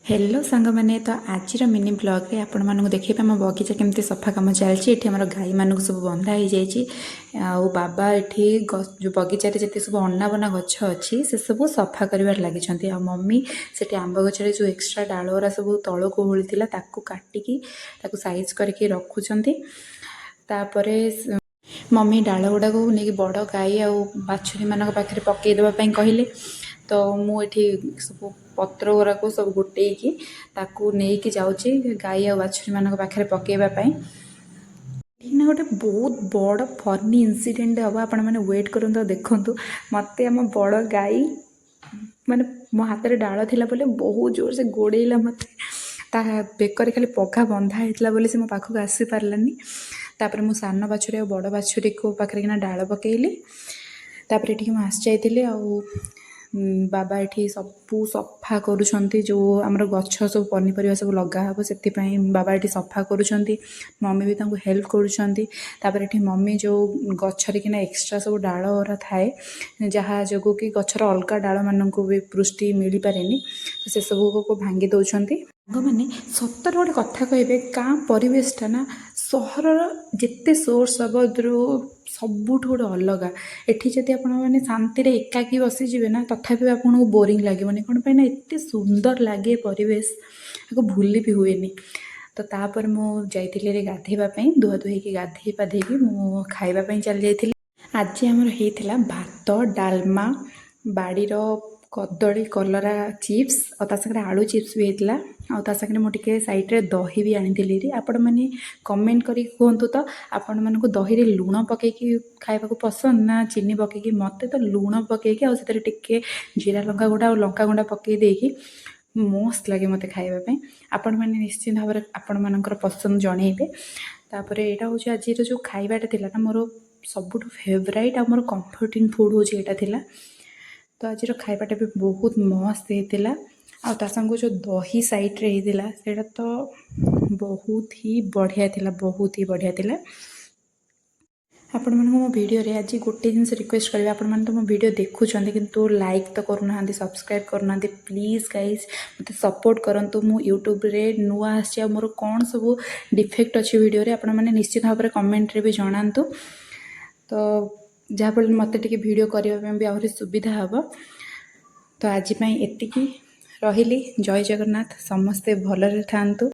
Hello सांग मैंने तो आज मिनी ब्लॉग रे आपण मानक देखिए आम बगीचा केमती सफा कम चलती ये आम गाई मानक सब बंधा हो जाए बाबा ये जो बगीचे जिते सब अना बना गछ अच्छी से सब सफा कर लगी मम्मी से आंब गचर जो एक्सट्रा डालरा सब तौक होता काटिकी सैज करके रखुंट मम्मी डाल गुड़ा को नहीं बड़ गाई आ बाछुरी मान पाखे पकईदेवाई कहले तो मुझे सब पत्र गुराक सब गोटेकी नहीं जाऊँगी गाई आ बाछुरी मान पाखे पकईवाई ना गोटे बहुत बड़ फनी इनसीडेंट हम आपण मैंने वेट करूँ देखूँ मत आम बड़ गाई माने मो हाथ में डाल थिला बोले बहुत जोर से गोड़ेला मत बेकर खाली पघा बंधा होता बोले से मो पाखक आसी पारानी तापर मो सान बाछुरी और बड़ बाछुरी को पाखे किना डाल पकईली तापर ये आसी जाइए बाबा ये सबू सफा करुँच जो आमर गछ सब पनीपरिया सब लगा हे से बाबा ये सफा करुँच मम्मी भी हेल्प करुँच ये मम्मी जो गचर किना एक्सट्रा सब डाल थाए जहाँ जो कि गचर अलग डाल मानक भी पुष्टि मिल पारे तो से सब को भांगी दौरान मैंने सतर गोटे कथा कहे गाँ परिवेशटा ना सहर जिते सोर्स सबुठ गोटे अलग एठी जदि आपण मैंने शांति एकाकी बसीजे ना तथापि आपको बोरिंग लगे कौन पे ना एत सुंदर लगे परिवेश आपको भूली भी हुए तो तापर मुझे गाधेवाई धुआ धुई गाधे पाधेकी मु खावाई चली जाइए आज आमर होता भात डालमा बाड़ीर कदली कलरा चिप्स और तांगे आलू चिप्स भी होता आगे मुझे सैड्रे दही भी आनी आपण मैंने कमेंट करी कहतु तो आपण मानक दही लुण पकईकी खावा पसंद ना चीनी पकईकी मत तो लुण पकईकी आते जीरा लंका गुंडा और लंका गुंडा पकई देकी मस्त लगे मत खावाई आपण मैंने निश्चित भाव आपण मानकर पसंद जनइबे तापर यहाँ हूँ आज जो खाइबाटा थिला ना मोर सबुठ फेवराइट आ मोर कंफर्टिंग फूड हूँ यहाँ तो आज खाइबाटा भी बहुत मस्त होता आ संग जो दही साइड्रे होता से तो बहुत ही बढ़िया थिला बहुत ही बढ़िया थिला आपण मानक मो वीडियो रे आज गोटे जिन रिक्वेस्ट करेंगे आपण मैंने तो मो वीडियो देखुं किंतु लाइक तो करूना सब्सक्राइब करूना प्लीज गाइज मत सपोर्ट करूँ मु यूट्यूब रे नुआ आसी मोर कौन सब डिफेक्ट अच्छी वीडियो रे आपण मैंने निश्चित भाव में कमेंट रे भी जनातु तो जहाँफल मत टे वीडियो करने भी आहरी सुविधा हम तो आज एतिकी रही जय जगन्नाथ समस्ते भलरे थांतु।